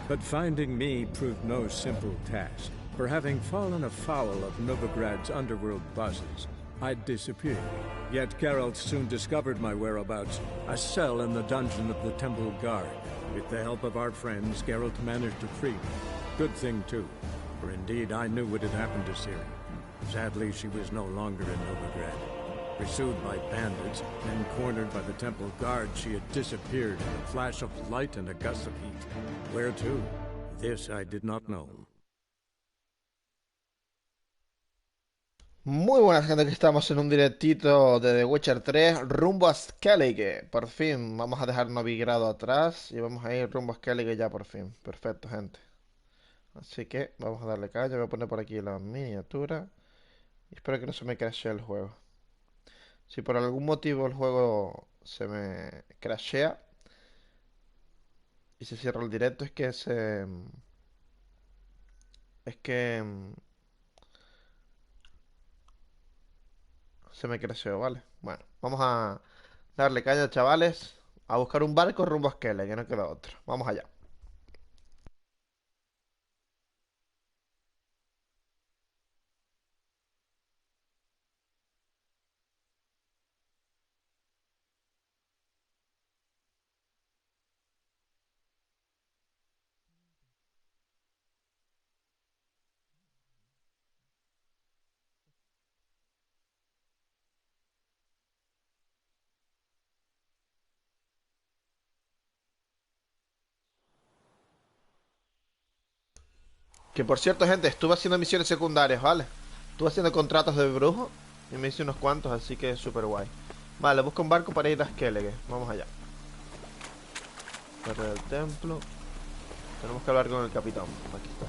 But finding me proved no simple task. For having fallen afoul of Novigrad's underworld bosses, I'd disappeared. Yet Geralt soon discovered my whereabouts, a cell in the dungeon of the Temple Guard. With the help of our friends, Geralt managed to free me. Good thing too, for indeed I knew what had happened to Ciri. Sadly, she was no longer in Novigrad. Pursued by bandits, then cornered by the Temple Guard, she had disappeared in a flash of light and a gust of heat. Where to? This I did not know. Muy buenas, gente, que estamos en un directito de The Witcher 3 rumbo a Skellige. Por fin, vamos a dejar Novigrado atrás y vamos a ir rumbo a Skellige ya por fin. Perfecto, gente. Así que vamos a darle caña. Voy a poner por aquí la miniatura. Y espero que no se me crashee el juego. Si por algún motivo el juego se me crashea y se cierra el directo, es que se me creció, ¿vale? Bueno, vamos a darle caña, chavales. A buscar un barco rumbo a Skellige, que no queda otro. Vamos allá. Que por cierto, gente, estuve haciendo misiones secundarias, ¿vale? Estuve haciendo contratos de brujo y me hice unos cuantos, así que es súper guay. Vale, busco un barco para ir a Skellige. Vamos allá. Torre del templo. Tenemos que hablar con el capitán. Aquí está.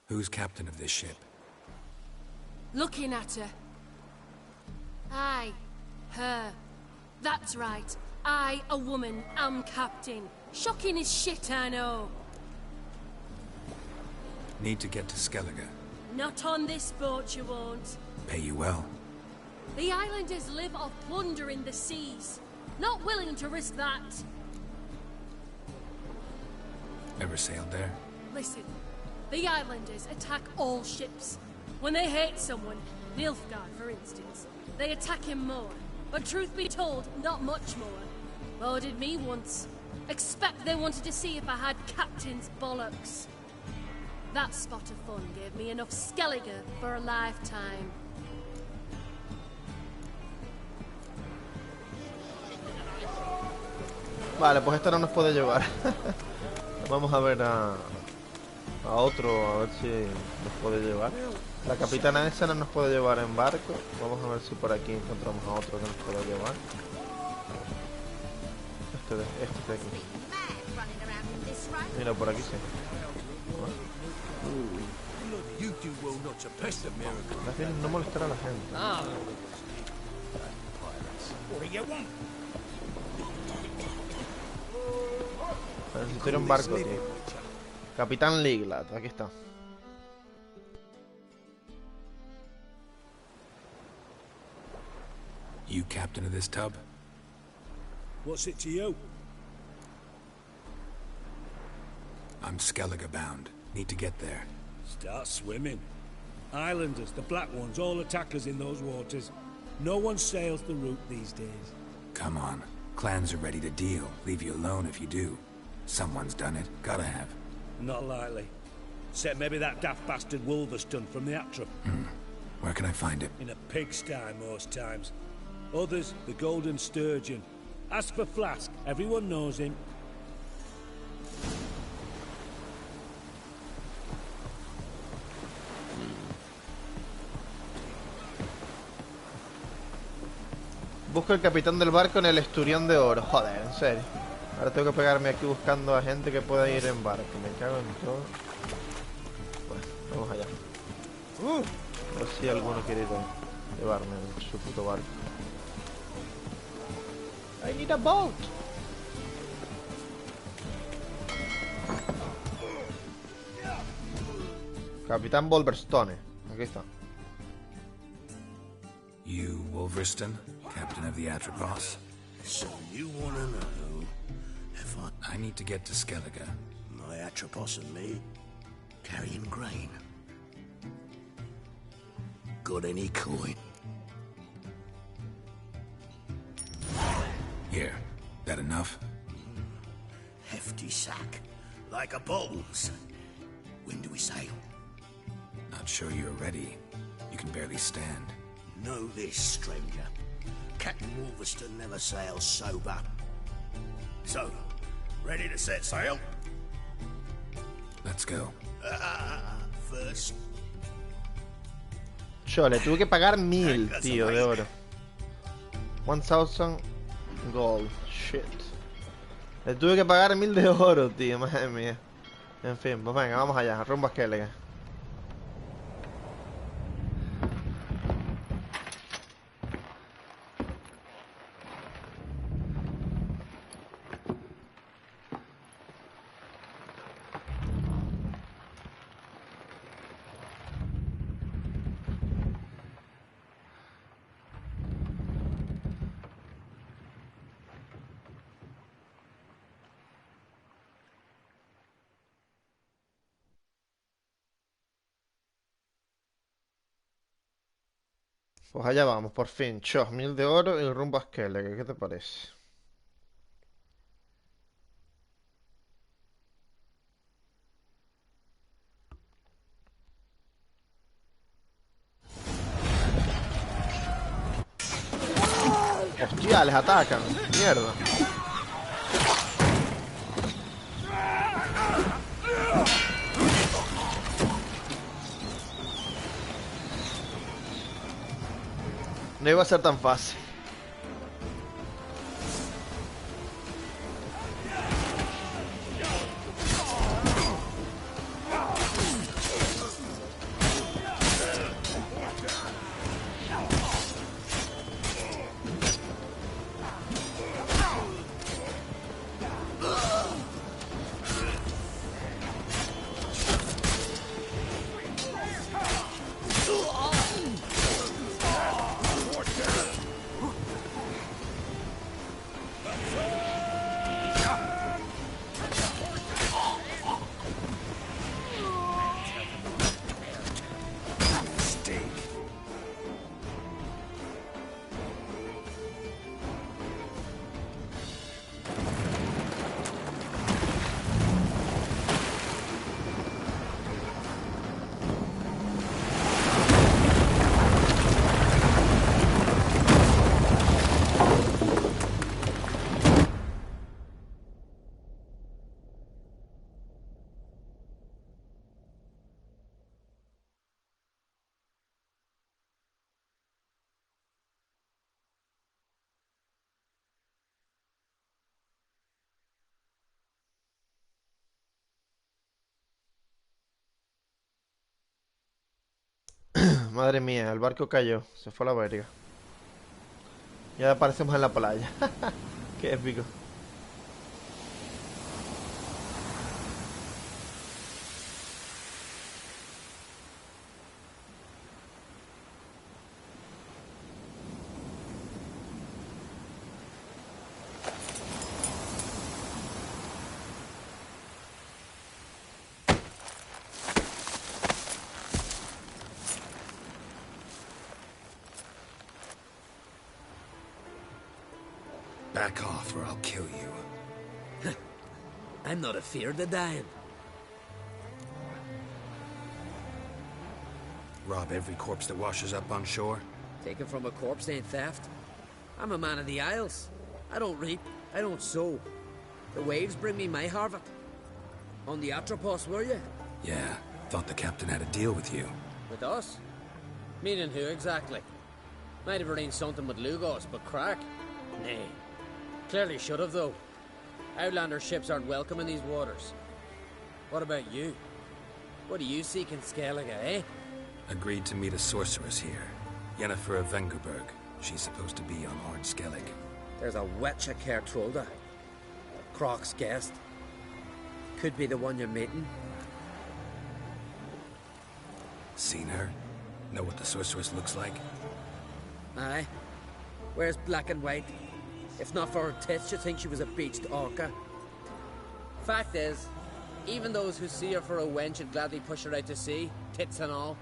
Who's captain of this ship? Looking at her. Aye, her. That's right. I, a woman, am captain. Shocking as shit, I know. Need to get to Skellige. Not on this boat, you won't. Pay you well. The islanders live off plundering the seas. Not willing to risk that. Ever sailed there? Listen, the islanders attack all ships. When they hate someone, Nilfgaard for instance, they attack him more. But truth be told, not much more. Boarded me once. Expect they wanted to see if I had captain's bollocks. That spot of fun gave me enough Skellige for a lifetime. Vale, pues esta no nos puede llevar. Vamos a ver a otro, a ver si nos puede llevar. La capitana esa no nos puede llevar en barco. Vamos a ver si por aquí encontramos a otro que nos pueda llevar. Este de aquí. Mira, por aquí sí. Más bien no molestar a la gente. Necesito un barco, tío. Capitán Liglat, aquí está. You captain of this tub? What's it to you? I'm Skellige bound. Need to get there. Start swimming. Islanders, the black ones, all attackers in those waters. No one sails the route these days. Come on. Clans are ready to deal. Leave you alone if you do. Someone's done it. Gotta have. Not likely. Except maybe that daft bastard Wolverston from the Atrum. Where can I find him? In a pigsty most times. Others, the Golden Sturgeon. Ask for Flask. Everyone knows him. Busco el capitán del barco en el Esturión de Oro. Joder, en serio. Ahora tengo que pegarme aquí buscando a gente que pueda ir en barco. Me cago en todo. Bueno, vamos allá. A ver si alguno quiere ir a llevarme en su puto barco. I need a boat. Capitán Wolverstone. Aquí está. You, Wolverston, captain of the Atropos? So you want to know if I need to get to Skellige. my Atropos and me carrying grain? Got any coin? Here, that enough? Hefty sack, like a bottle's. When do we sail? Not sure you're ready. You can barely stand. Know this, stranger. Captain Wolverston never sails sober. So, ready to set sail? Let's go. First, Yo le tuve que pagar 1000, tío, de oro. 1000 gold. Shit. Le tuve que pagar 1000 de oro, tío, madre mía. En fin, pues venga, vamos allá, rumbo a Skellige. Pues allá vamos, por fin. Chos, 1000 de oro y rumbo a Skellige. ¿Qué te parece? Hostia, les atacan. Mierda. No iba a ser tan fácil. Madre mía, el barco cayó. Se fue a la verga. Ya aparecemos en la playa. Qué épico. Back off or I'll kill you. I'm not afeard of dying. Rob every corpse that washes up on shore? Taken from a corpse ain't theft. I'm a man of the Isles. I don't reap, I don't sow. The waves bring me my harvest. On the Atropos, were you? Yeah, thought the captain had a deal with you. With us? Meaning who exactly? Might have arranged something with Lugos, but crack? Nay. Clearly should have, though. Outlander ships aren't welcome in these waters. What about you? What do you seek in Skellige, eh? Agreed to meet a sorceress here. Yennefer of Vengerberg. She's supposed to be on Horde Skellige. There's a witch at Kertrolda. Croc's guest. Could be the one you're meeting. Seen her? Know what the sorceress looks like? Aye. Where's black and white? If not for her tits, you'd think she was a beached orca. Fact is, even those who see her for a wench would gladly push her out to sea, tits and all.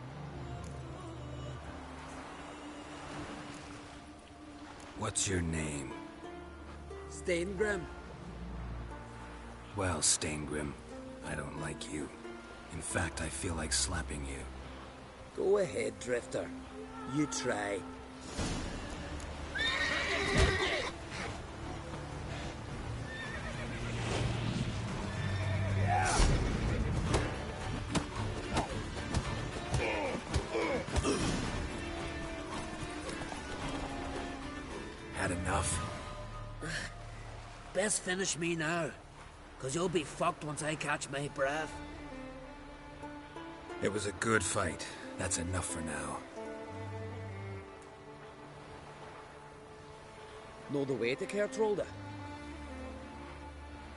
What's your name? Steingrim. Well, Steingrim, I don't like you. In fact, I feel like slapping you. Go ahead, Drifter. You try. Had enough? Best finish me now, 'cause you'll be fucked once I catch my breath. It was a good fight. That's enough for now. Know the way to Kertrolda?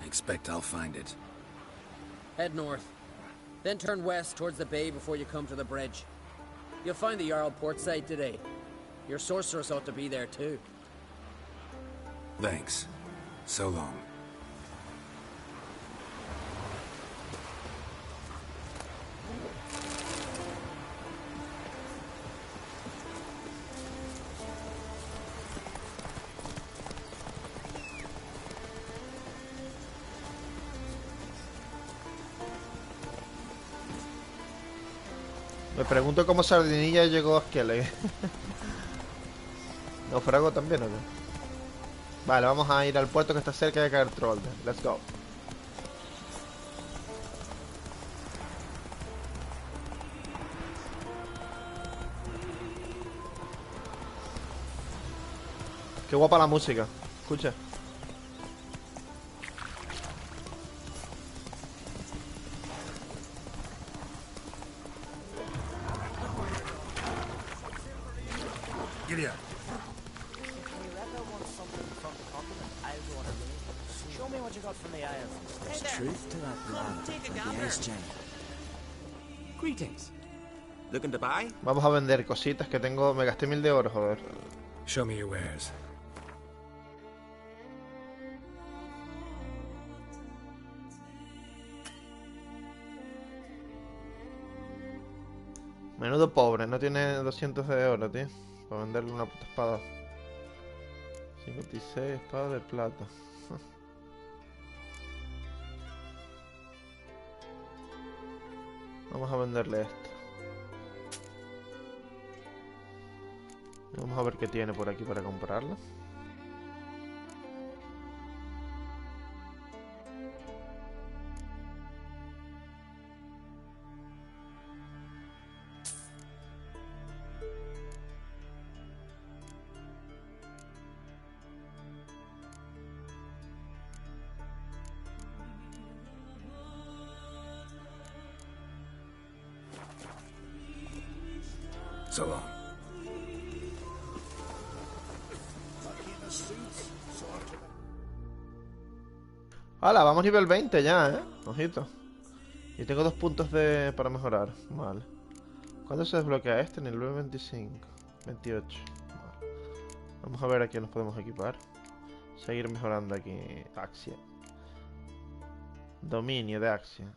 Expect I'll find it. Head north, then turn west towards the bay before you come to the bridge. You'll find the Jarl port side today. Your sorceress ought to be there too. Thanks. So long. Me pregunto cómo Sardinilla llegó a Skellige. ¿Naufrago también o qué? Vale, vamos a ir al puerto que está cerca de Kertrolde. Let's go. Qué guapa la música. Escucha. Giddy up. Show me what you got from the Isles. There's truth to that bladder of the Ice Giant. Greetings. Looking to buy? Vamos a vender cositas que tengo. Me gasté 1000 de oro, joder. Show me your wares. Menudo pobre, no tiene 200 de oro, tío. Para venderle una puta espada. 56 espadas de plata. Vamos a venderle esto. Vamos a ver qué tiene por aquí para comprarlo. So long. ¡Hala! Vamos nivel 20 ya, Ojito. Y tengo 2 puntos para mejorar. Vale. ¿Cuándo se desbloquea este? En el nivel 25. 28. Vale. Vamos a ver a quién nos podemos equipar. Seguir mejorando aquí. Axia. Dominio de Axia.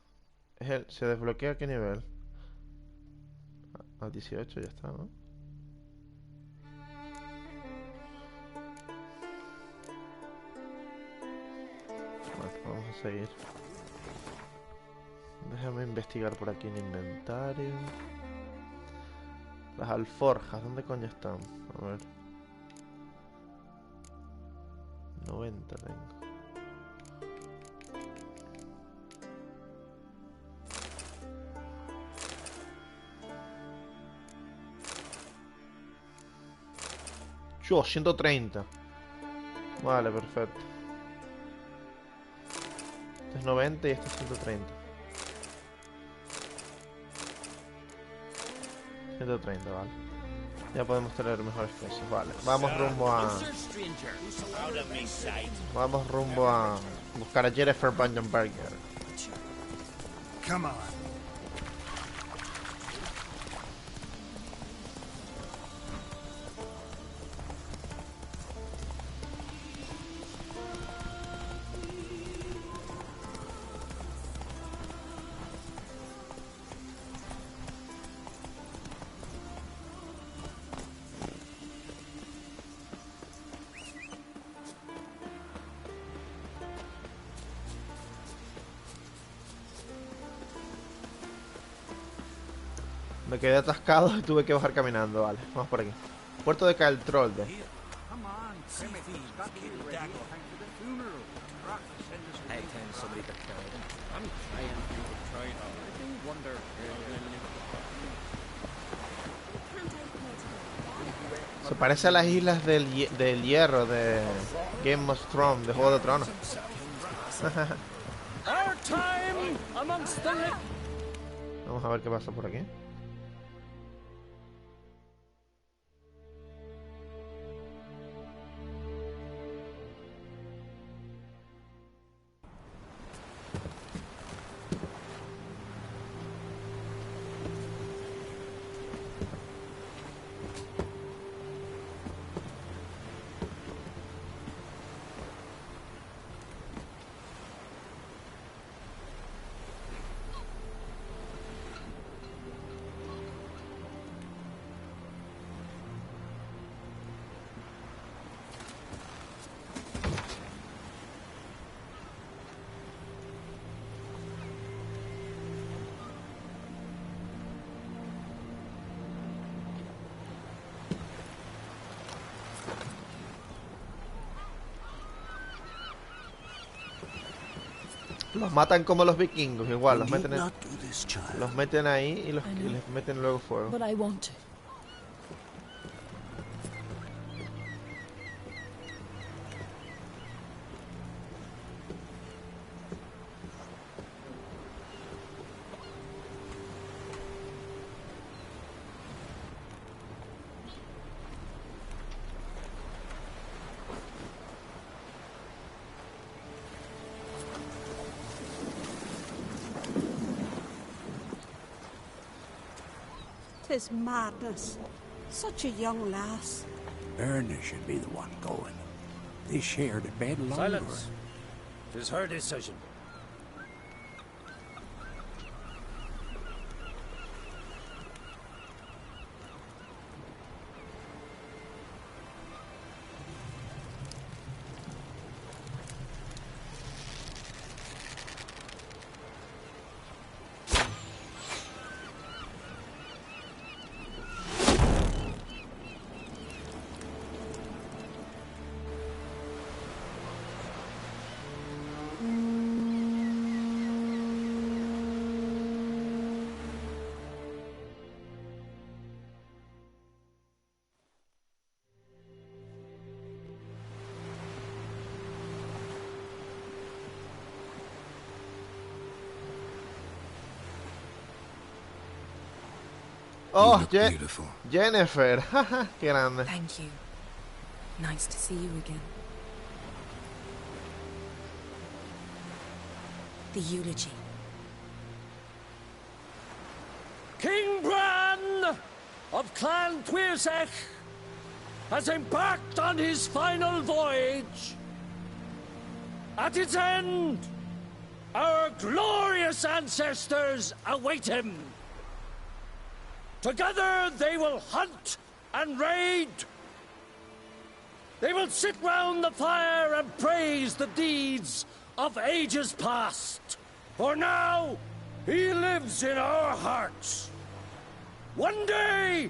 ¿Se desbloquea a qué nivel? Al 18 ya está, ¿no? Vale, vamos a seguir. Déjame investigar por aquí en inventario. Las alforjas, ¿dónde coño están? A ver. 90 tengo. Yo, 130. Vale, perfecto. Este es 90 y este es 130. 130, vale. Ya podemos tener mejores precios, vale. Vamos rumbo a... Vamos rumbo a buscar a Jennifer Vandenberger. Come on. Me quedé atascado y tuve que bajar caminando. Vale, vamos por aquí. Puerto de Caltrolde. Se parece a las islas del hierro de Game of Thrones, de Juego de Tronos. Vamos a ver qué pasa por aquí. Los matan como los vikingos, igual, los meten ahí y les meten luego fuego. But I want to. Tis madness. Such a young lass. Erna should be the one going. They shared a bed longer. Silence. 'Tis her decision. Oh, Beautiful. Jennifer. Qué grande. Thank you. Nice to see you again. The eulogy. King Bran of Clan Twirsech has embarked on his final voyage. At its end, our glorious ancestors await him. Together they will hunt and raid. They will sit round the fire and praise the deeds of ages past. For now, he lives in our hearts. One day,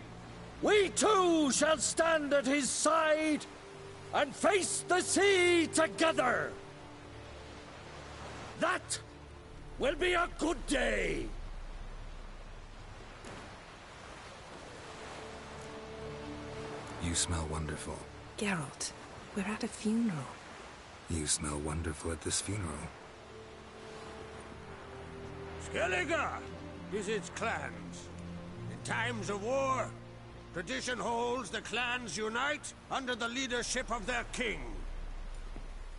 we too shall stand at his side and face the sea together. That will be a good day. You smell wonderful. Geralt, we're at a funeral. You smell wonderful at this funeral. Skellige visits clans. In times of war, tradition holds the clans unite under the leadership of their king.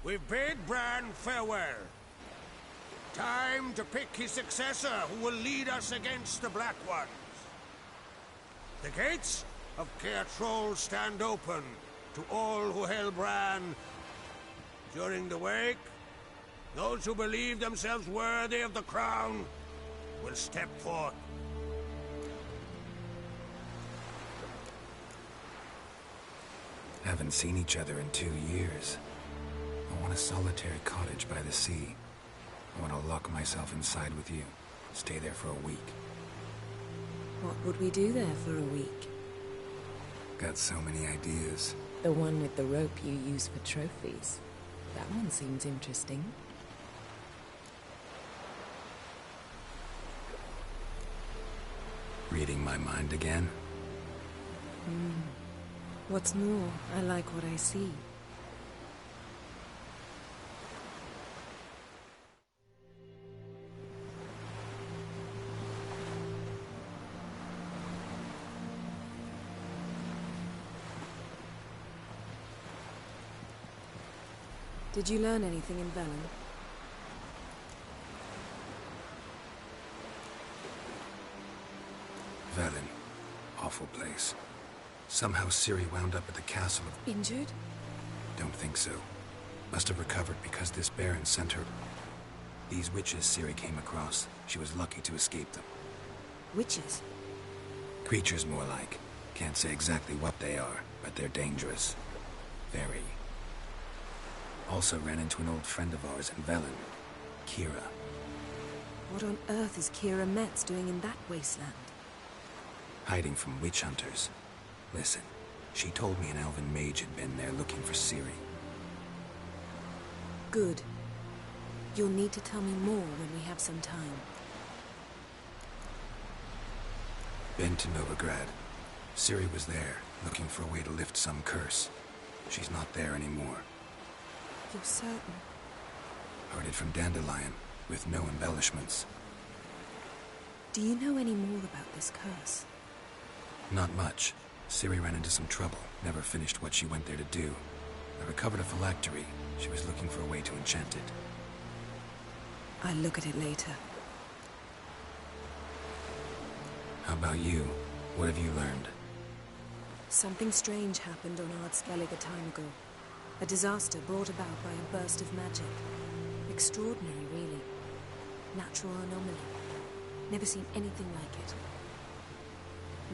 We've bade Bran farewell. Time to pick his successor who will lead us against the Black Ones. The gates of Caer Troll stand open to all who hail Bran. During the wake, those who believe themselves worthy of the crown will step forth. Haven't seen each other in 2 years. I want a solitary cottage by the sea. I want to lock myself inside with you. Stay there for a week. What would we do there for a week? Got so many ideas. The one with the rope you use for trophies. That one seems interesting. Reading my mind again? What's more, I like what I see. Did you learn anything in Velen? Velen. Awful place. Somehow Ciri wound up at the castle of... Injured? Don't think so. Must have recovered because this Baron sent her... These witches Ciri came across. She was lucky to escape them. Witches? Creatures more like. Can't say exactly what they are, but they're dangerous. Very. Also ran into an old friend of ours in Velen. Kira. What on earth is Kira Metz doing in that wasteland? Hiding from witch hunters. Listen, she told me an elven mage had been there looking for Ciri. Good. You'll need to tell me more when we have some time. Been to Novigrad. Ciri was there, looking for a way to lift some curse. She's not there anymore. You're certain? Heard it from Dandelion, with no embellishments. Do you know any more about this curse? Not much. Ciri ran into some trouble, never finished what she went there to do. I recovered a phylactery. She was looking for a way to enchant it. I'll look at it later. How about you? What have you learned? Something strange happened on Skellige a time ago. A disaster brought about by a burst of magic. Extraordinary, really. Natural anomaly. Never seen anything like it.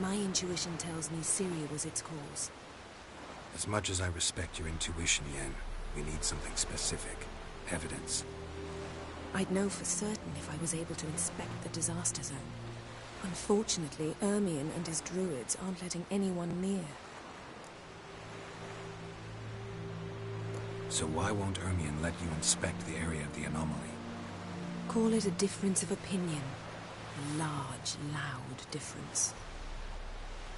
My intuition tells me Ciri was its cause. As much as I respect your intuition, Yen, we need something specific. Evidence. I'd know for certain if I was able to inspect the disaster zone. Unfortunately, Ermion and his druids aren't letting anyone near. So why won't Ermion let you inspect the area of the anomaly? Call it a difference of opinion. A large, loud difference.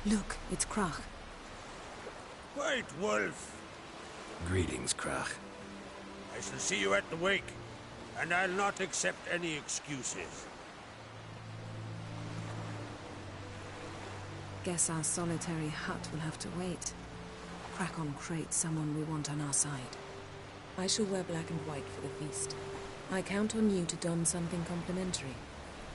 Look, it's Krach. White Wolf! Greetings, Krach. I shall see you at the wake, and I'll not accept any excuses. Guess our solitary hut will have to wait. Crack on crate someone we want on our side. I shall wear black and white for the feast. I count on you to don something complimentary.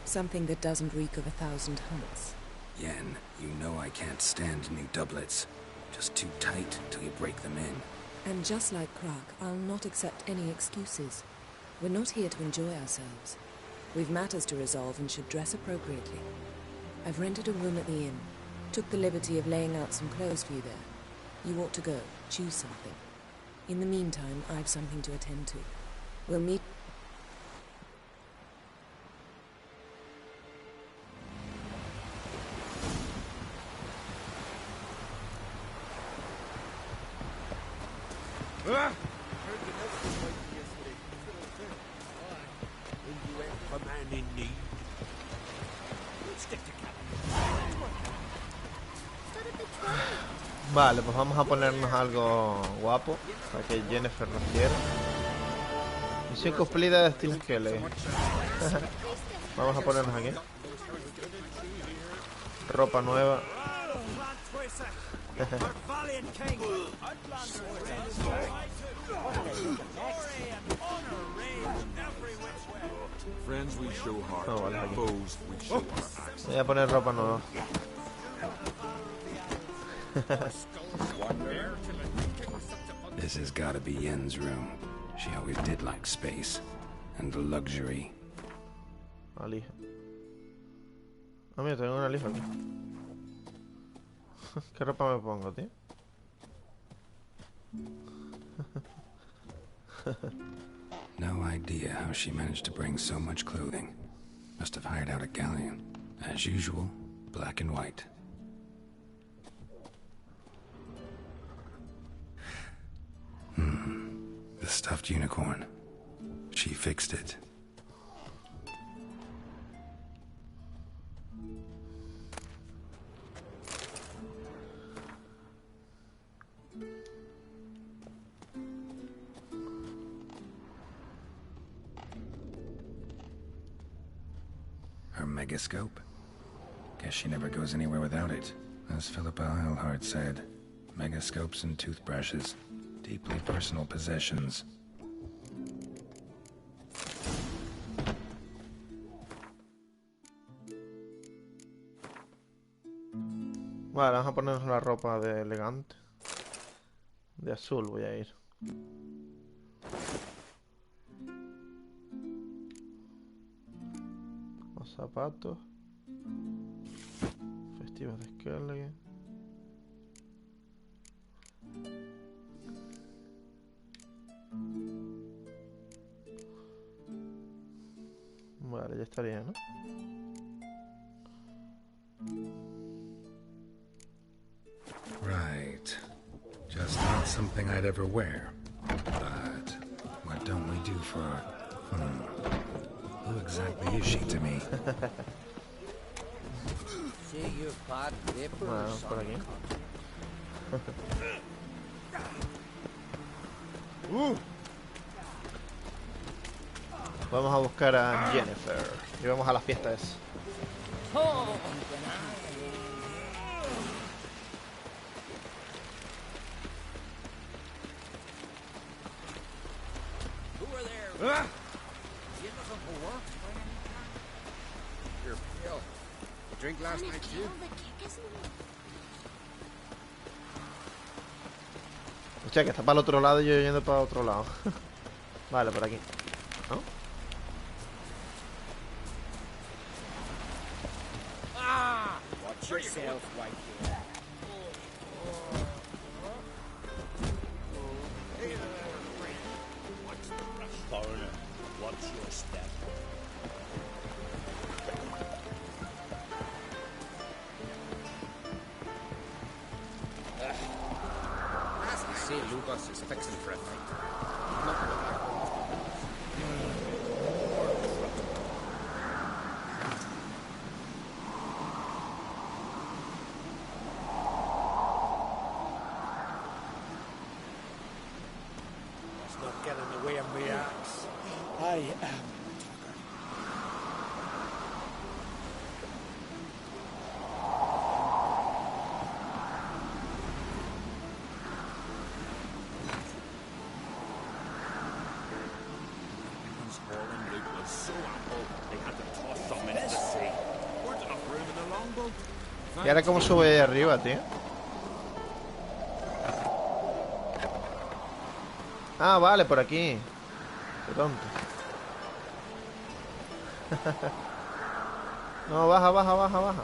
Something that doesn't reek of 1,000 hunts. Yen, you know I can't stand new doublets. Just too tight till you break them in. And just like Krach, I'll not accept any excuses. We're not here to enjoy ourselves. We've matters to resolve and should dress appropriately. I've rented a room at the inn. Took the liberty of laying out some clothes for you there. You ought to go. Choose something. In the meantime, I've something to attend to. We'll meet... Vale, pues vamos a ponernos algo guapo para que Jennifer nos quiera. Misión cumplida de estilo Skellige. Vamos a ponernos aquí. Ropa nueva. Oh, vale, aquí. Voy a poner ropa nueva. This has gotta be Yen's room. She always did like space. And luxury. Una lija. Ah, mira, tengo una lija aquí. ¿Qué ropa me pongo, tío? No idea how she managed to bring so much clothing. Must have hired out a galleon. As usual, Black and white. The stuffed unicorn. She fixed it. Her megascope? Guess she never goes anywhere without it. As Philippa Eilhart said, megascopes and toothbrushes. Deeply personal possessions. Vale, vamos a ponernos la ropa de elegante. De azul voy a ir. Los zapatos. Festivos de Skellige. Vale, ya estaría, ¿no? Right. Just not something I'd ever wear. But what don't we do for... Who exactly is she to me? Bueno, por aquí. Vamos a buscar a Jennifer. Y vamos a las fiestas. Drink last night too. Hostia, que está para el otro lado y yo yendo para otro lado. Vale, por aquí. ¿No? Watch yourself, white kid. Foreigner, watch your step. See, Lugos is fixing for a fight. Let's not get in the way of me axe. I am. ¿Y ahora cómo sube ahí arriba, tío? Ah, vale, por aquí. Qué tonto. No, baja, baja, baja, baja.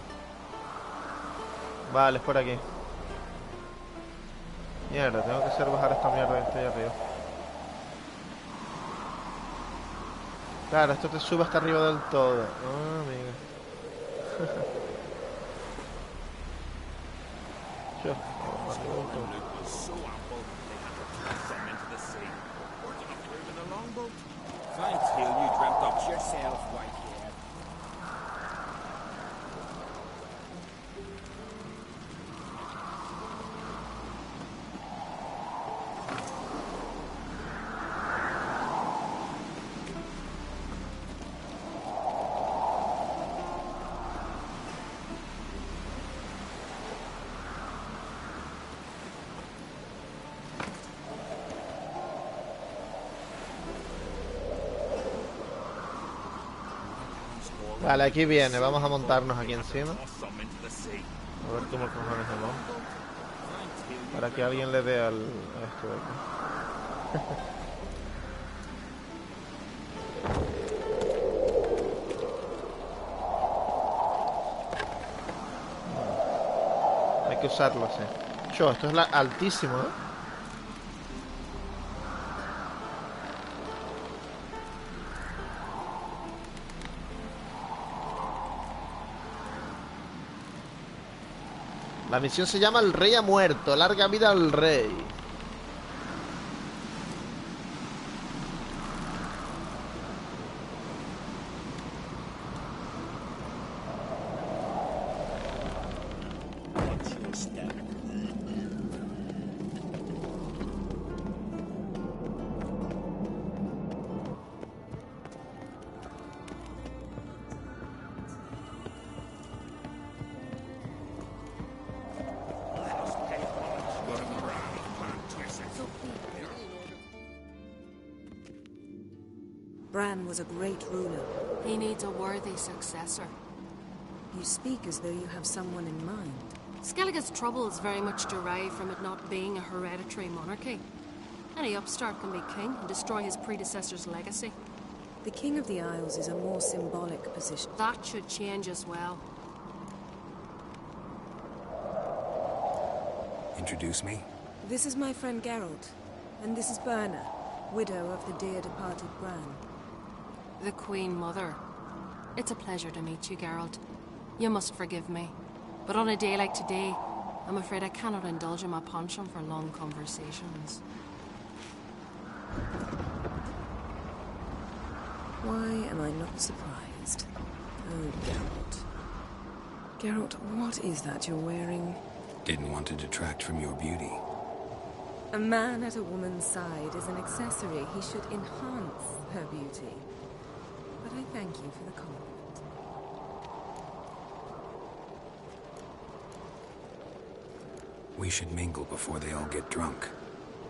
Vale, es por aquí. Mierda, tengo que hacer bajar esta mierda que está ahí arriba. Claro, esto te sube hasta arriba del todo. Ah, amigo. Sure. Thanks, Hill, you dreamt up yourself, white kid. Vale, aquí viene, vamos a montarnos aquí encima. A ver cómo cojones se monta. Para que alguien le dé al a esto de aquí. Hay que usarlo así. Cho, esto es altísimo, ¿eh? La misión se llama El Rey ha muerto. Larga vida al rey. Bran was a great ruler. He needs a worthy successor. You speak as though you have someone in mind. Skellige's troubles very much derive from it not being a hereditary monarchy. Any upstart can be king and destroy his predecessor's legacy. The King of the Isles is a more symbolic position. That should change as well. Introduce me? This is my friend Geralt, and this is Berna, widow of the dear departed Bran. The Queen Mother. It's a pleasure to meet you, Geralt. You must forgive me. But on a day like today, I'm afraid I cannot indulge in my penchant for long conversations. Why am I not surprised? Oh, Geralt. Geralt, what is that you're wearing? Didn't want to detract from your beauty. A man at a woman's side is an accessory. He should enhance her beauty. But I thank you for the compliment. We should mingle before they all get drunk.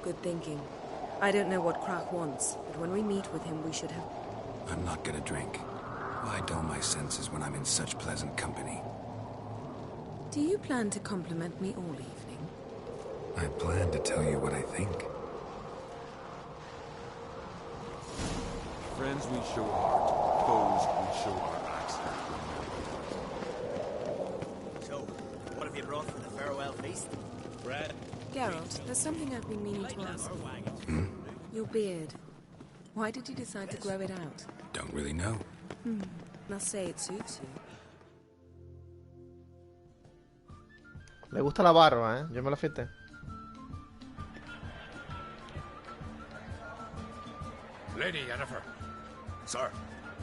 Good thinking. I don't know what Krak wants, but when we meet with him, we should have... I'm not gonna drink. Why dull my senses when I'm in such pleasant company? Do you plan to compliment me all evening? I plan to tell you what I think. Friends we show heart, foes we show our axe. So, what have you brought for the farewell feast? Bread. Geralt, there's something I've been meaning to ask you. Your beard. Why did you decide to grow it out? Don't really know. Must say it suits you. Le gusta la barba, Yo me la afeité. Lady Yennefer. Sir.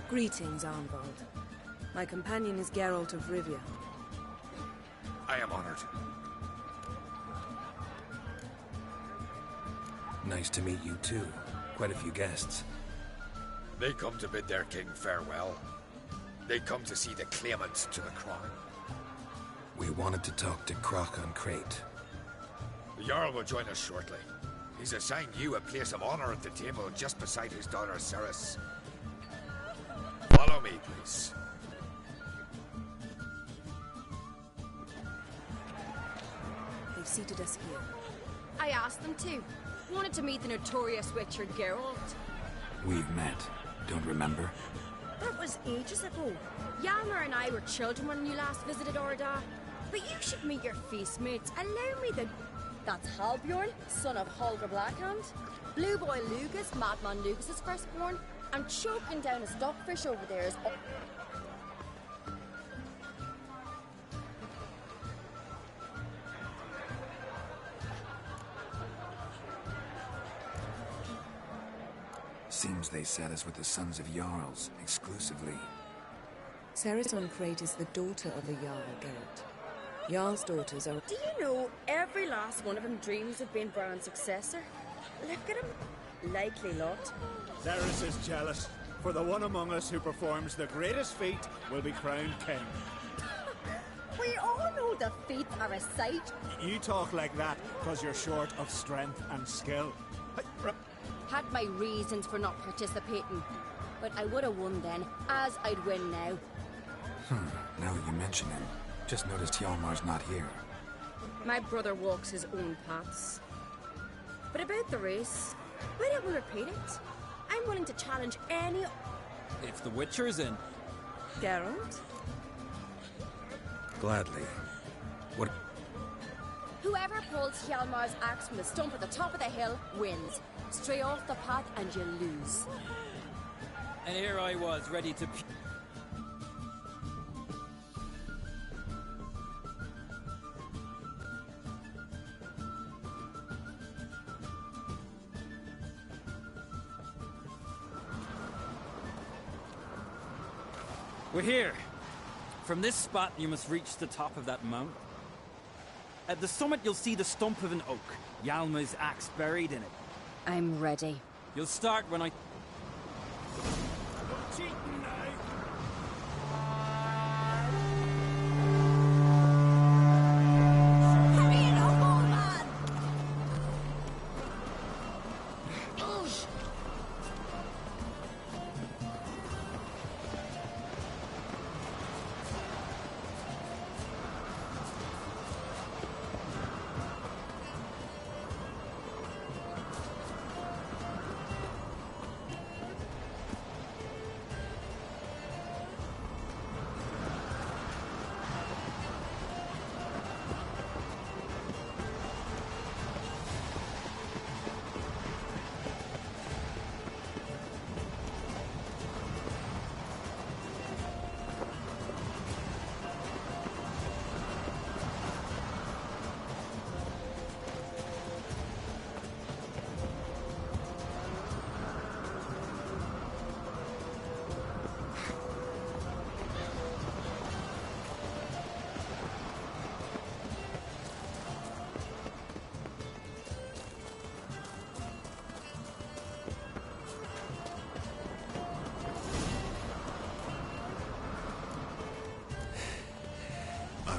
Greetings, Arnvald. My companion is Geralt of Rivia. I am honored. Nice to meet you too. Quite a few guests. They come to bid their king farewell. They come to see the claimants to the crown. We wanted to talk to Krak on Crate. The Jarl will join us shortly. He's assigned you a place of honor at the table just beside his daughter Cerys. Follow me, please. They've seated us here. I asked them to. Wanted to meet the notorious Witcher Geralt. We've met. Don't remember? That was ages ago. Hjalmar and I were children when you last visited Orda. But you should meet your feast mates. Allow me the... That's Halbjorn, son of Holger Blackhand. Blue Boy Lucas, Madman Lucas's firstborn. And choking down a stockfish over there is... Seems they set us with the sons of Jarls, exclusively. Cerys on Crate is the daughter of a Jarl, Geralt. Jarl's daughters are... Do you know every last one of them dreams of being Bran's successor? Look at him. Likely lot. Cerys is jealous, for the one among us who performs the greatest feat will be crowned king. We all know the feet are a sight. You talk like that because you're short of strength and skill. Had my reasons for not participating. But I would have won then, as I'd win now. Now that you mention him, just noticed Hjalmar's not here. My brother walks his own paths. But about the race, why don't we repeat it? I'm willing to challenge any... If the Witcher's in. Geralt? Gladly. What... Whoever pulls Hjalmar's axe from the stump at the top of the hill wins. Stray off the path and you lose. And here I was, ready to... We're here. From this spot, you must reach the top of that mountain. At the summit, you'll see the stump of an oak. Yalma's axe buried in it. I'm ready. You'll start when I...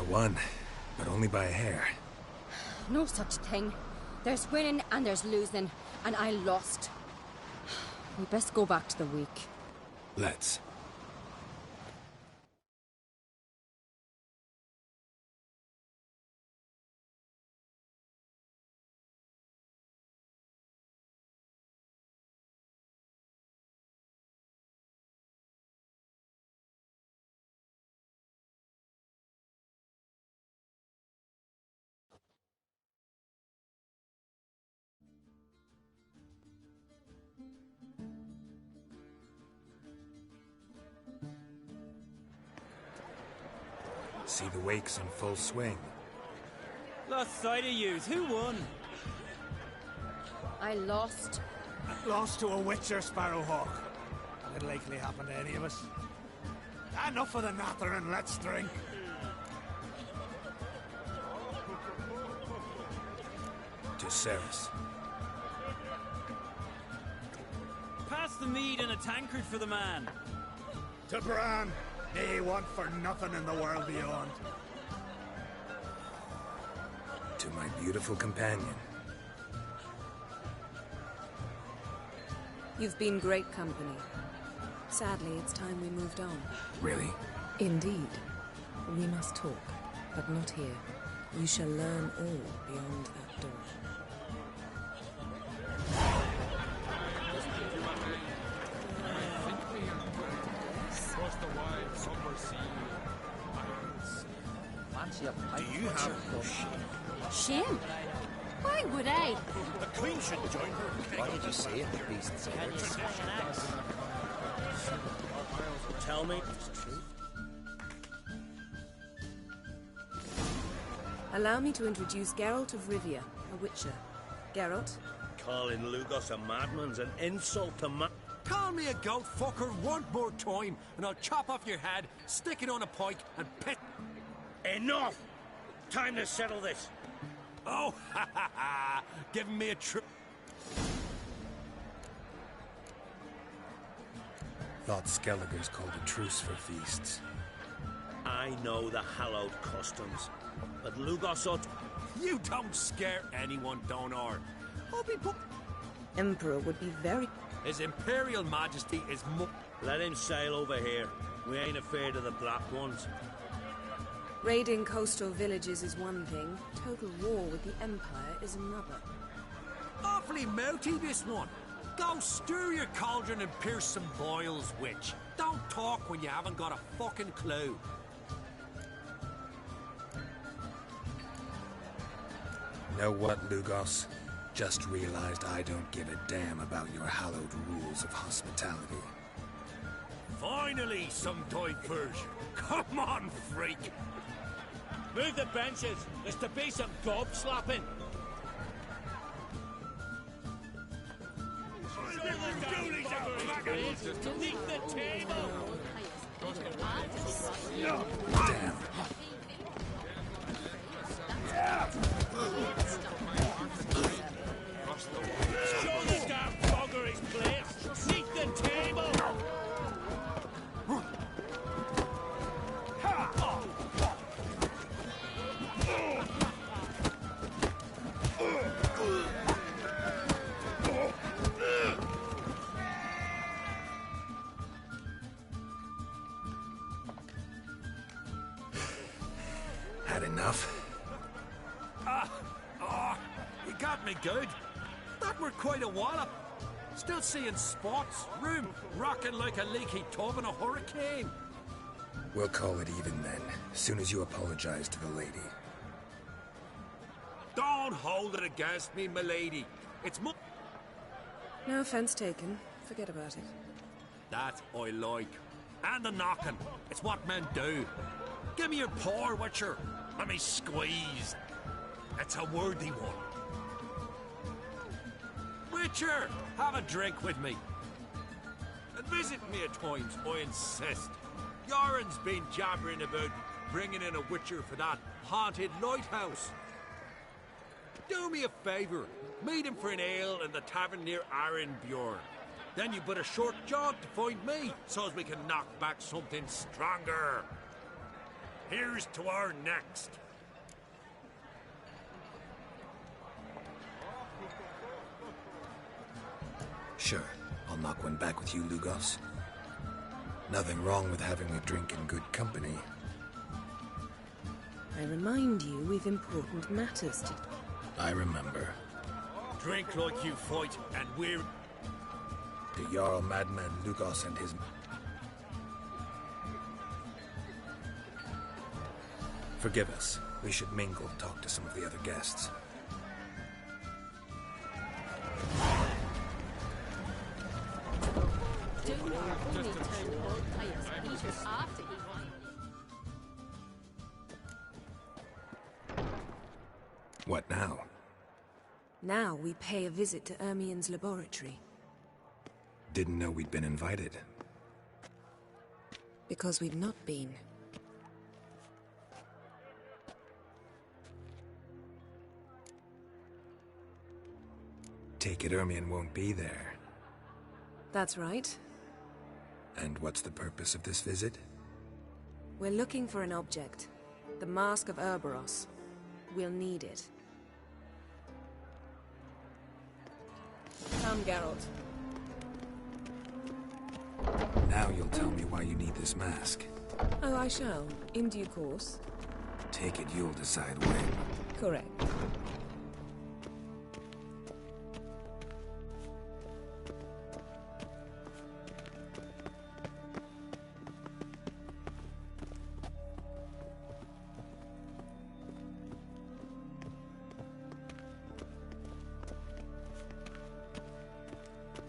Won, but only by a hair. No such thing. There's winning and there's losing, and I lost. We best go back to the week. Let's. See the wakes in full swing. Lost sight of yous. Who won? I lost. Lost to a Witcher, Sparrowhawk. It'll likely happen to any of us. Enough of the nattering, let's drink. To Ceres. Pass the mead in a tankard for the man. To Bran. He want for nothing in the world beyond. To my beautiful companion. You've been great company. Sadly, it's time we moved on. Really? Indeed. We must talk, but not here. You shall learn all beyond that door. Do you have no shame? Shame? Why would I? The Queen should join her. Why did you say it, the beast's Tell me. Allow me to introduce Geralt of Rivia, a Witcher. Geralt? Calling Lugos a madman's an insult to man. Call me a goat fucker one more time, and I'll chop off your head, stick it on a pike, and pit. Enough! Time to settle this. Oh, ha ha ha! Giving me a trip. Thought Skellige's called a truce for feasts. I know the hallowed customs, but Lugos ought... You don't scare anyone, Donar. I'll be put... Emperor would be very... His Imperial Majesty is Let him sail over here. We ain't afraid of the Black Ones. Raiding coastal villages is one thing. Total war with the Empire is another. Awfully melty, this one. Go stir your cauldron and pierce some boils, witch. Don't talk when you haven't got a fucking clue. Know what, Lugos? Just realized I don't give a damn about your hallowed rules of hospitality. Finally, some diversion. Come on, freak. Move the benches. There's to be some gob slapping. Beneath the table. Show the damn bugger his place! Seat the table! Had enough? You got me good. That were quite a wallop. Still seeing spots, room, rocking like a leaky tub in a hurricane. We'll call it even then, as soon as you apologize to the lady. Don't hold it against me, milady. It's mo— No offense taken. Forget about it. That I like. And the knocking. It's what men do. Give me your paw, Witcher. Let me squeeze. It's a worthy one. Witcher, have a drink with me. And visit me at times, I insist. Yoren's been jabbering about bringing in a Witcher for that haunted lighthouse. Do me a favour. Meet him for an ale in the tavern near Arenbjorn. Then you but a short jog to find me, so as we can knock back something stronger. Here's to our next. Sure, I'll knock one back with you, Lugos. Nothing wrong with having a drink in good company. I remind you we've important matters to... I remember. Drink like you fight, and we're... The Jarl Madman Lugos and his... Forgive us. We should mingle, talk to some of the other guests. What now? Now we pay a visit to Ermien's laboratory. Didn't know we'd been invited. Because we've not been. Take it Ermien won't be there. That's right. And what's the purpose of this visit? We're looking for an object. The Mask of Cerberus. We'll need it. Come, Geralt. Now you'll tell me why you need this mask. Oh, I shall. In due course. Take it you'll decide when. Correct.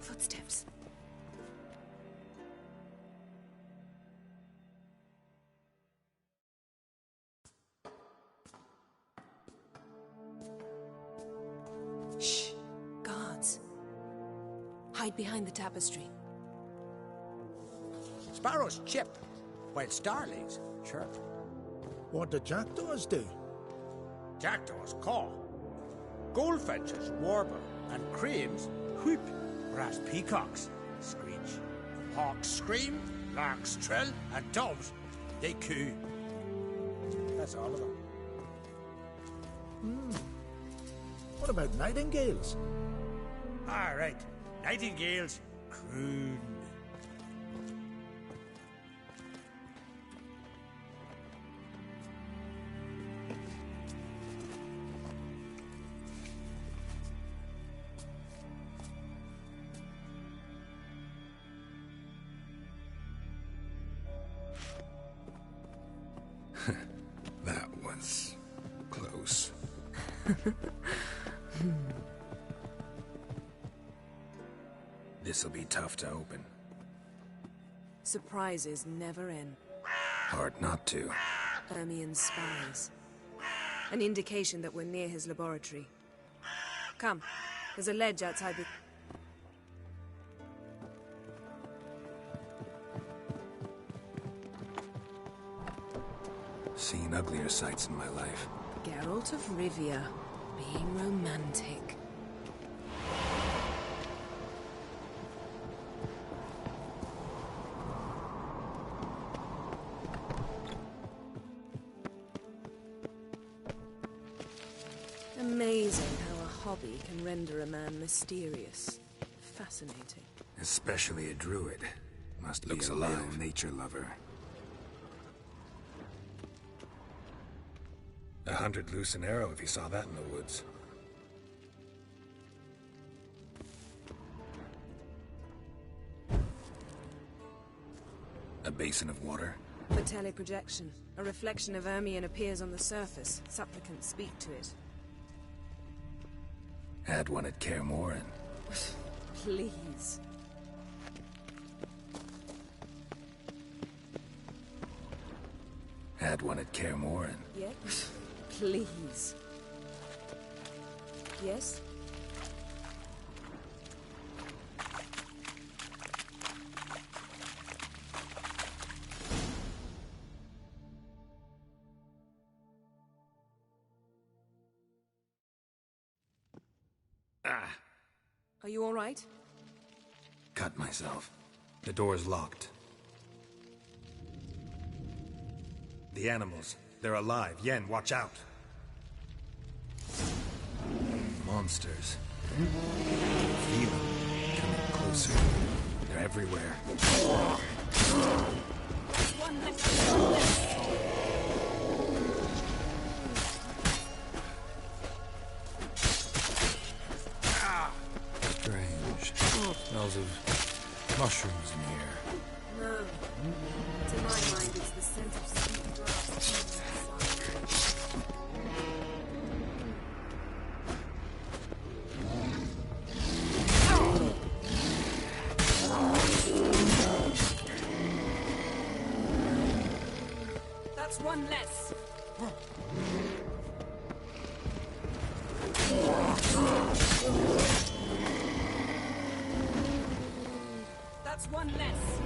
Footsteps. Shh. Guards. Hide behind the tapestry. Sparrows chip, while starlings chirp. What do jackdaws do? Jackdaws caw. Goldfinches warble, and cranes whoop, whereas peacocks screech. Hawks scream, larks trill, and doves, they coo. That's all of them. What about nightingales? All right, nightingales croon. That was... close. This'll be tough to open. Surprises never end. Hard not to. Ermien's spies. An indication that we're near his laboratory. Come, there's a ledge outside the... Seen uglier sights in my life. Geralt of Rivia, being romantic. Amazing how a hobby can render a man mysterious. Fascinating. Especially a druid. Must be a real nature lover. A 100 loose an arrow if you saw that in the woods. A basin of water. For teleprojection, a reflection of Ermion appears on the surface. Supplicants speak to it. Had one at Kaer Morhen. Please. Had one at Kaer Morhen. Yes? Please. Yes? Ah! Are you all right? Cut myself. The door's locked. The animals. They're alive. Yen, watch out. Monsters. Feel them. Coming closer. They're everywhere. Strange. Smells of mushrooms in here. No. To my mind, it's the scent of sweet grass. That's one less. That's one less.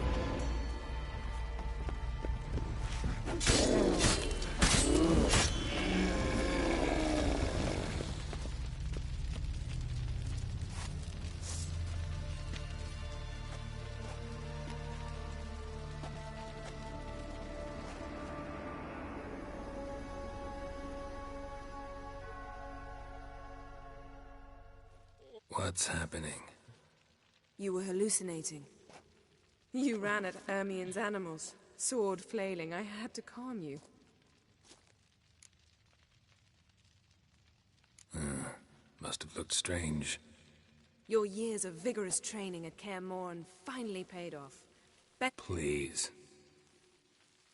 What's happening? You were hallucinating. You ran at Ermion's animals, sword flailing. I had to calm you. Must have looked strange. Your years of vigorous training at Kaer Morhen finally paid off. Please.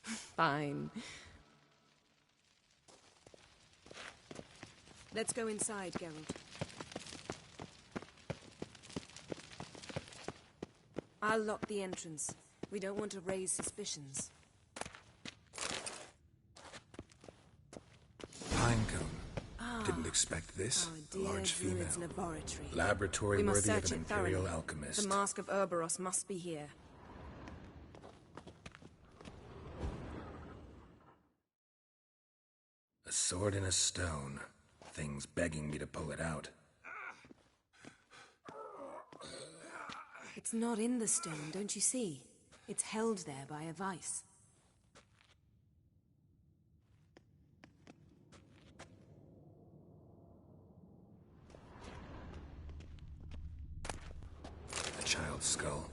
Fine. Let's go inside, Geralt. I'll lock the entrance. We don't want to raise suspicions. Pinecone. Didn't expect this. A large female. Laboratory. Laboratory We must worthy of search an it imperial thoroughly. alchemist. The Mask of Ouroboros must be here. A sword in a stone. Thing's begging me to pull it out. It's not in the stone, don't you see? It's held there by a vice. A child's skull.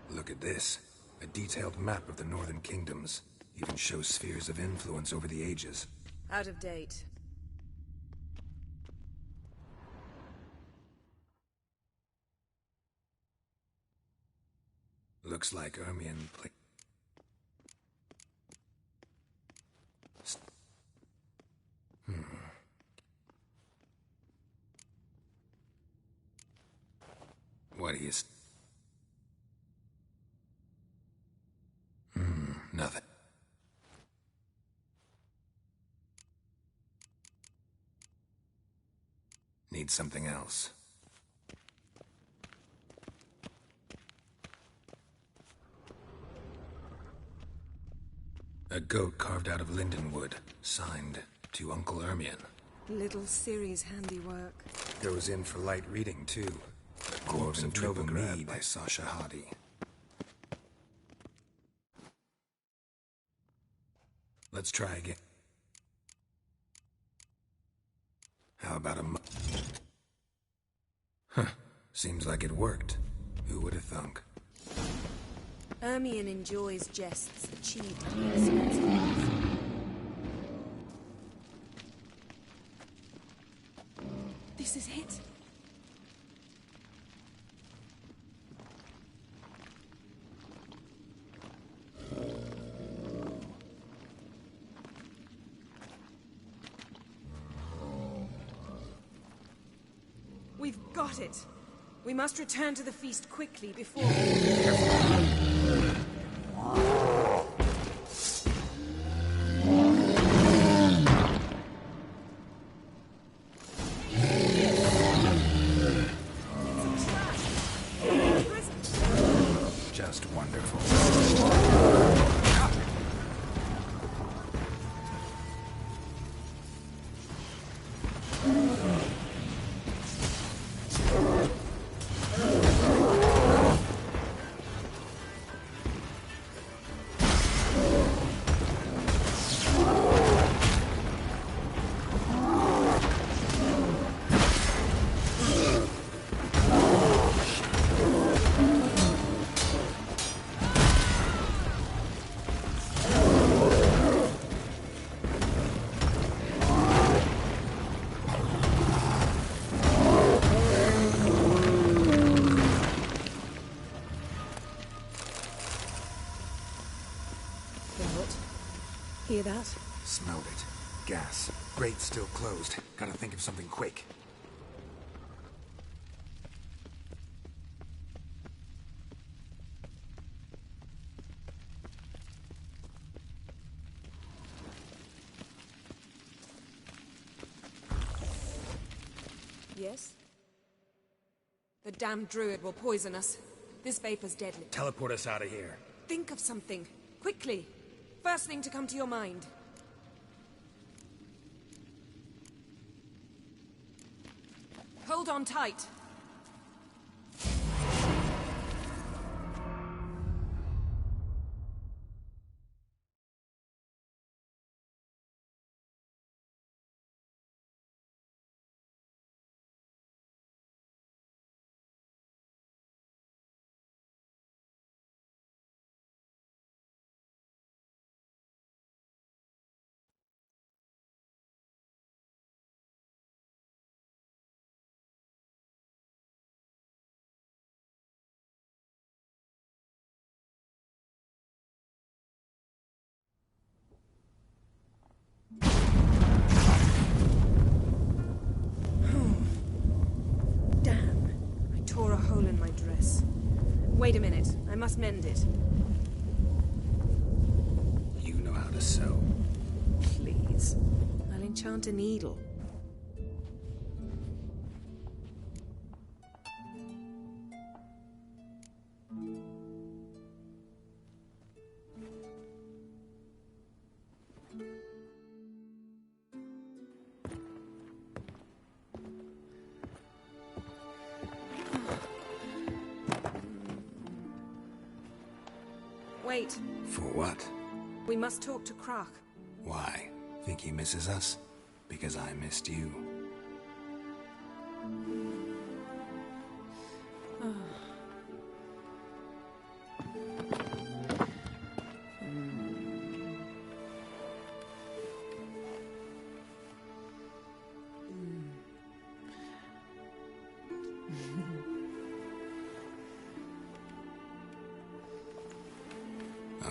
Look at this. A detailed map of the Northern Kingdoms. Even shows spheres of influence over the ages. Out of date. Looks like Ermion What do you nothing. Need something else. A goat carved out of linden wood, signed to Uncle Ermion. Little Ciri's handiwork. Goes in for light reading, too. The Corpse of Novigrad by Sasha Hadi. Let's try again. How about a Huh. Seems like it worked. Who would have thunk? Ermion enjoys jests achieved at the expense of life. This is it. We've got it. We must return to the feast quickly before... Just wonderful. Hear that? Smelled it. Gas. Grate still closed. Gotta think of something quick. Yes? The damned druid will poison us. This vapor's deadly. Teleport us out of here. Think of something. Quickly. First thing to come to your mind. Hold on tight. Damn. I tore a hole in my dress. Wait a minute. I must mend it. You know how to sew. Please. I'll enchant a needle. Wait. For what? We must talk to Krak. Why? Think he misses us? Because I missed you.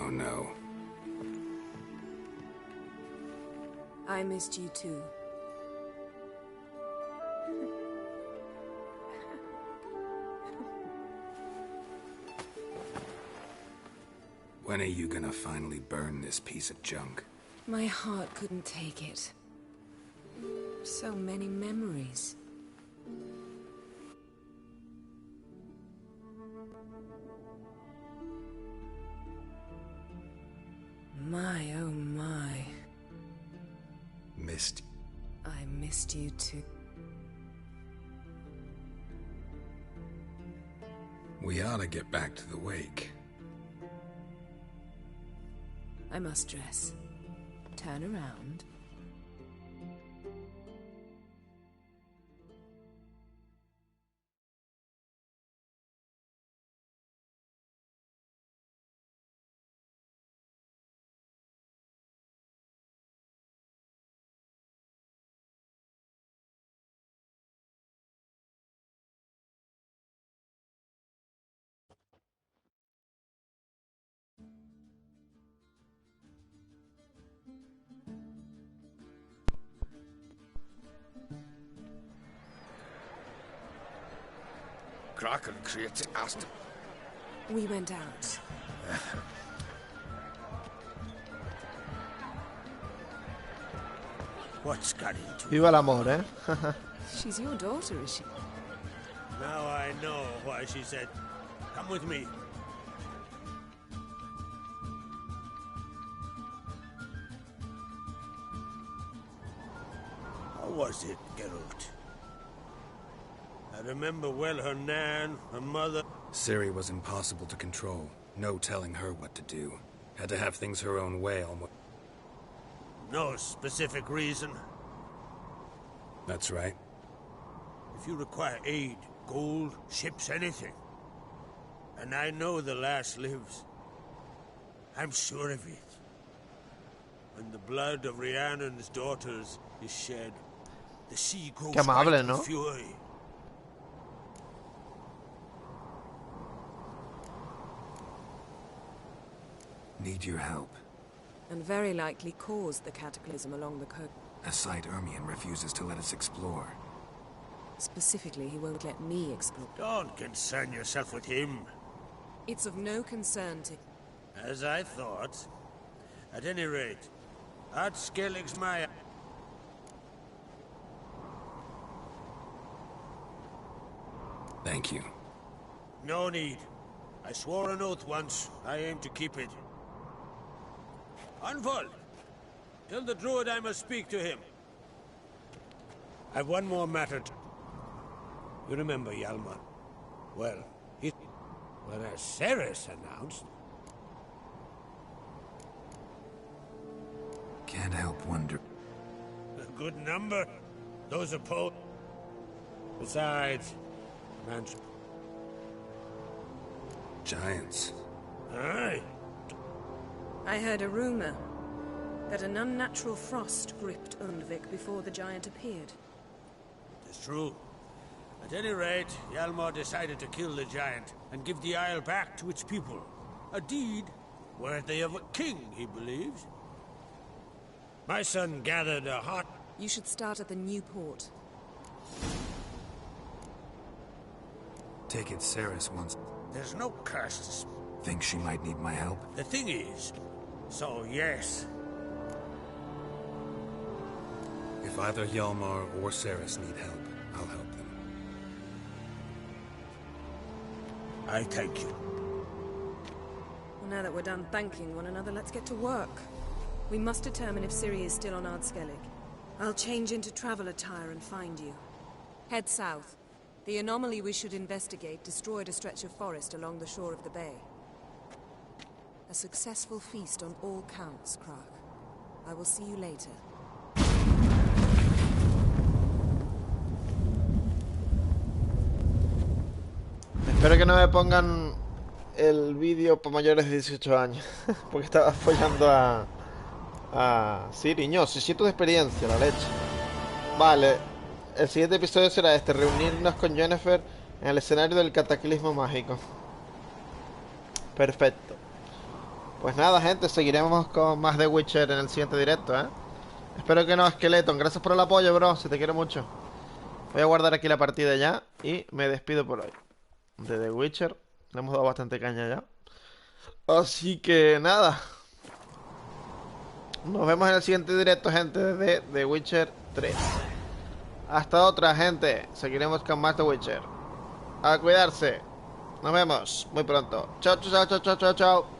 Oh no. I missed you too. When are you gonna finally burn this piece of junk? My heart couldn't take it. So many memories. My, oh my. Missed. I missed you too. We ought to get back to the wake. I must dress. Turn around. Cracker creates asked. We went out. What's got into Viva el amor, eh? She's your daughter, is she? Now I know why she said, "Come with me." How was it, Geralt? I remember well her nan, her mother. Ciri was impossible to control. No telling her what to do. Had to have things her own way almost. No specific reason. That's right. If you require aid, gold, ships, anything. And I know the lass lives. I'm sure of it. When the blood of Rhiannon's daughters is shed, the sea grows Qué amable, white ¿no? with fury. Need your help. And very likely caused the cataclysm along the coast. A site Ermion refuses to let us explore. Specifically, he won't let me explore. Don't concern yourself with him. It's of no concern to... As I thought. At any rate, at Skellige's my... Thank you. No need. I swore an oath once. I aim to keep it. Unfold! Tell the druid I must speak to him. I've one more matter to... You remember Hjalmar? Well, as Ceres announced... Can't help wonder. A good number. Those opposed. Besides, man's... Giants. Aye. I heard a rumor that an unnatural frost gripped Undvik before the giant appeared. It's true. At any rate, Hjalmar decided to kill the giant and give the isle back to its people. A deed worthy of a king, he believes. My son gathered a hot... You should start at the new port. Take it Ceres wants. There's no curse. Think she might need my help? The thing is... So, yes. If either Hjalmar or Ceres need help, I'll help them. I thank you. Well, now that we're done thanking one another, let's get to work. We must determine if Ciri is still on Skellige. I'll change into travel attire and find you. Head south. The anomaly we should investigate destroyed a stretch of forest along the shore of the bay. A successful feast on all counts, Krak. I will see you later. Espero que no me pongan el vídeo para mayores de 18 años. Porque estaba follando a Ciri. No, 600 de experiencia, la leche. Vale. El siguiente episodio será este. Reunirnos con Yennefer en el escenario del cataclismo mágico. Perfecto. Pues nada, gente. Seguiremos con más de Witcher en el siguiente directo, ¿eh? Espero que no, Skeleton. Gracias por el apoyo, bro. Se te quiere mucho. Voy a guardar aquí la partida ya. Y me despido por hoy. De The Witcher. Le hemos dado bastante caña ya. Así que nada. Nos vemos en el siguiente directo, gente, de The Witcher 3. Hasta otra, gente. Seguiremos con más The Witcher. A cuidarse. Nos vemos muy pronto. Chao, chao, chao, chao, chao, chao.